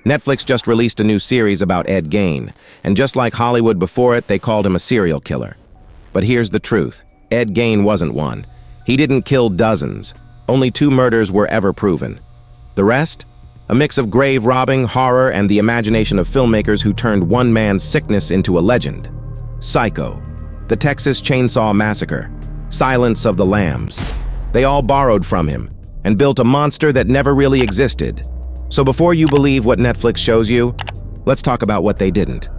Netflix just released a new series about Ed Gein, and just like Hollywood before it, they called him a serial killer. But here's the truth. Ed Gein wasn't one. He didn't kill dozens. Only 2 murders were ever proven. The rest? A mix of grave robbing, horror, and the imagination of filmmakers who turned one man's sickness into a legend. Psycho, the Texas Chainsaw Massacre, Silence of the Lambs. They all borrowed from him and built a monster that never really existed. So before you believe what Netflix shows you, let's talk about what they didn't.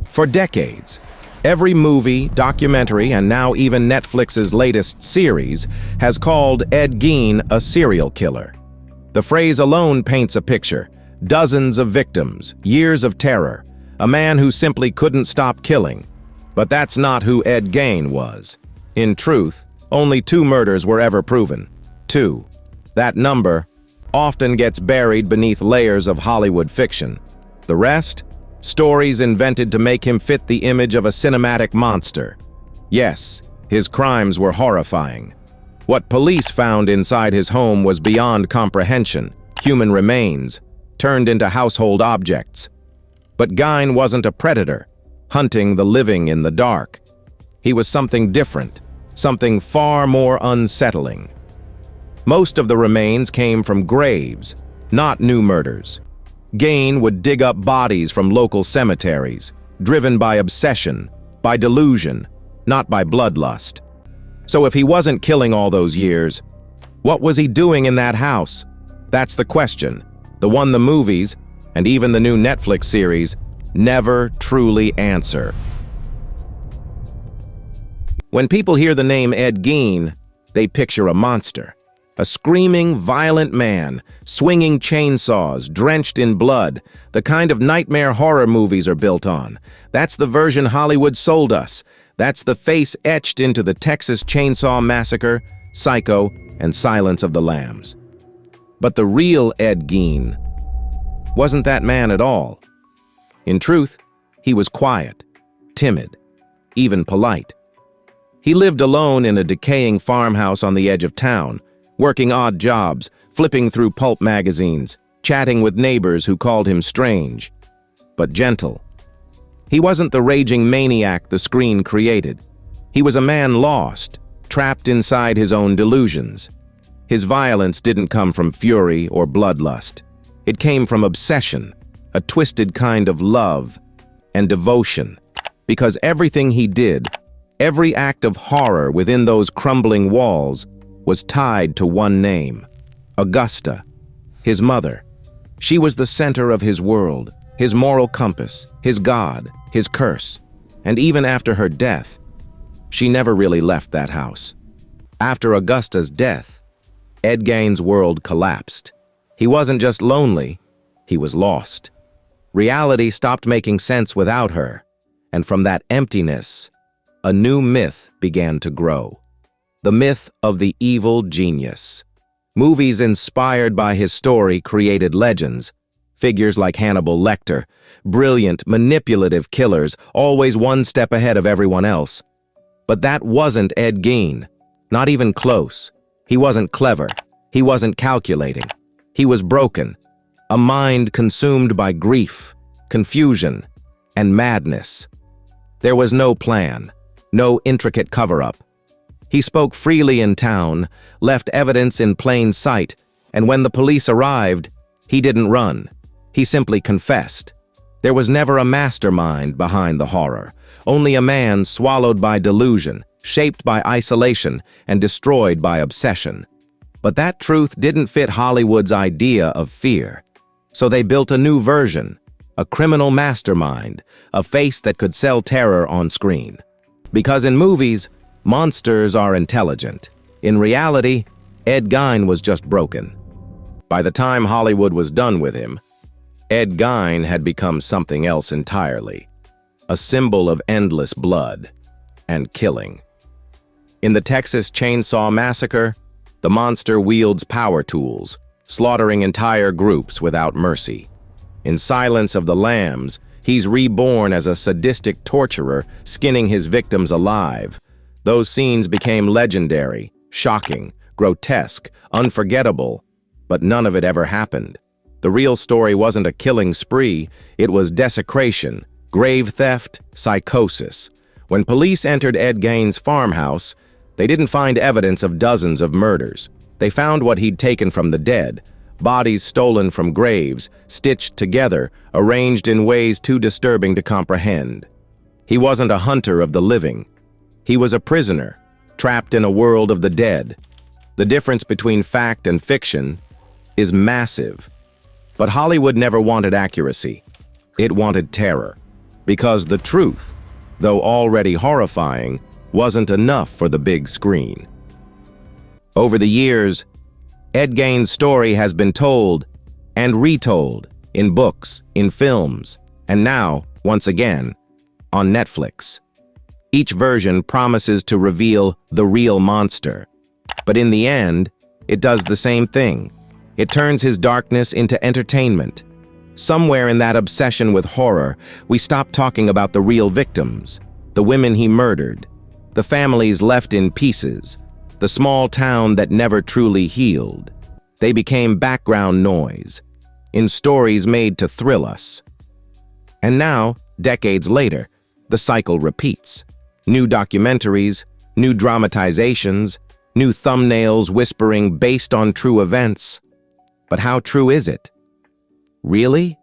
For decades, every movie, documentary, and now even Netflix's latest series has called Ed Gein a serial killer. The phrase alone paints a picture. Dozens of victims, years of terror, a man who simply couldn't stop killing. But that's not who Ed Gein was. In truth, only 2 murders were ever proven. 2. That number often gets buried beneath layers of Hollywood fiction. The rest? Stories invented to make him fit the image of a cinematic monster. Yes, his crimes were horrifying. What police found inside his home was beyond comprehension. Human remains, turned into household objects. But Gein wasn't a predator, hunting the living in the dark. He was something different, something far more unsettling. Most of the remains came from graves, not new murders. Gein would dig up bodies from local cemeteries, driven by obsession, by delusion, not by bloodlust. So if he wasn't killing all those years, what was he doing in that house? That's the question, the one the movies, and even the new Netflix series, never truly answer. When people hear the name Ed Gein, they picture a monster. A screaming, violent man, swinging chainsaws, drenched in blood, the kind of nightmare horror movies are built on. That's the version Hollywood sold us. That's the face etched into the Texas Chainsaw Massacre, Psycho, and Silence of the Lambs. But the real Ed Gein wasn't that man at all. In truth, he was quiet, timid, even polite. He lived alone in a decaying farmhouse on the edge of town, working odd jobs, flipping through pulp magazines, chatting with neighbors who called him strange, but gentle. He wasn't the raging maniac the screen created. He was a man lost, trapped inside his own delusions. His violence didn't come from fury or bloodlust. It came from obsession, a twisted kind of love and devotion, because everything he did, every act of horror within those crumbling walls, was tied to one name, Augusta, his mother. She was the center of his world, his moral compass, his God, his curse. And even after her death, she never really left that house. After Augusta's death, Ed Gein's world collapsed. He wasn't just lonely, he was lost. Reality stopped making sense without her, and from that emptiness, a new myth began to grow. The myth of the evil genius. Movies inspired by his story created legends. Figures like Hannibal Lecter, brilliant, manipulative killers, always one step ahead of everyone else. But that wasn't Ed Gein. Not even close. He wasn't clever. He wasn't calculating. He was broken. A mind consumed by grief, confusion, and madness. There was no plan, no intricate cover-up. He spoke freely in town, left evidence in plain sight, and when the police arrived, he didn't run. He simply confessed. There was never a mastermind behind the horror, only a man swallowed by delusion, shaped by isolation, and destroyed by obsession. But that truth didn't fit Hollywood's idea of fear. So they built a new version, a criminal mastermind, a face that could sell terror on screen. Because in movies, monsters are intelligent. In reality, Ed Gein was just broken. By the time Hollywood was done with him, Ed Gein had become something else entirely, a symbol of endless blood and killing. In the Texas Chainsaw Massacre, the monster wields power tools, slaughtering entire groups without mercy. In Silence of the Lambs, he's reborn as a sadistic torturer, skinning his victims alive. Those scenes became legendary, shocking, grotesque, unforgettable, but none of it ever happened. The real story wasn't a killing spree, it was desecration, grave theft, psychosis. When police entered Ed Gein's farmhouse, they didn't find evidence of dozens of murders. They found what he'd taken from the dead, bodies stolen from graves, stitched together, arranged in ways too disturbing to comprehend. He wasn't a hunter of the living. He was a prisoner, trapped in a world of the dead. The difference between fact and fiction is massive. But Hollywood never wanted accuracy. It wanted terror. Because the truth, though already horrifying, wasn't enough for the big screen. Over the years, Ed Gein's story has been told and retold in books, in films, and now, once again, on Netflix. Each version promises to reveal the real monster. But in the end, it does the same thing. It turns his darkness into entertainment. Somewhere in that obsession with horror, we stop talking about the real victims, the women he murdered, the families left in pieces, the small town that never truly healed. They became background noise, in stories made to thrill us. And now, decades later, the cycle repeats. New documentaries, new dramatizations, new thumbnails whispering based on true events. But how true is it? Really?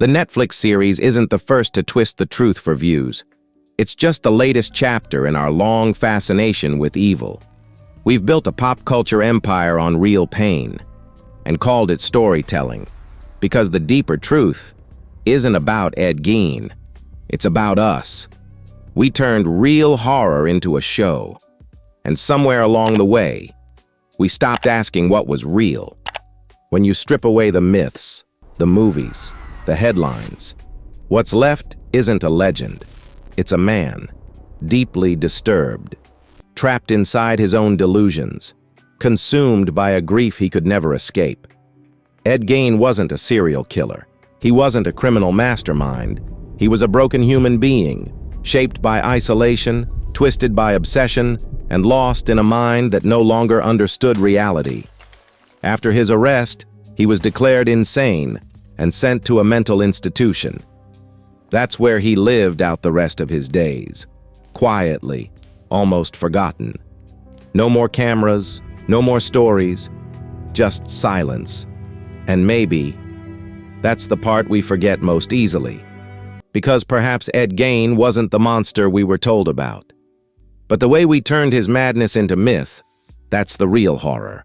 The Netflix series isn't the first to twist the truth for views. It's just the latest chapter in our long fascination with evil. We've built a pop culture empire on real pain and called it storytelling, because the deeper truth isn't about Ed Gein. It's about us. We turned real horror into a show, and somewhere along the way, we stopped asking what was real. When you strip away the myths, the movies, the headlines, what's left isn't a legend. It's a man, deeply disturbed, trapped inside his own delusions, consumed by a grief he could never escape. Ed Gein wasn't a serial killer. He wasn't a criminal mastermind. He was a broken human being, shaped by isolation, twisted by obsession, and lost in a mind that no longer understood reality. After his arrest, he was declared insane and sent to a mental institution. That's where he lived out the rest of his days, quietly, almost forgotten. No more cameras, no more stories, just silence. And maybe that's the part we forget most easily, because perhaps Ed Gein wasn't the monster we were told about. But the way we turned his madness into myth, that's the real horror.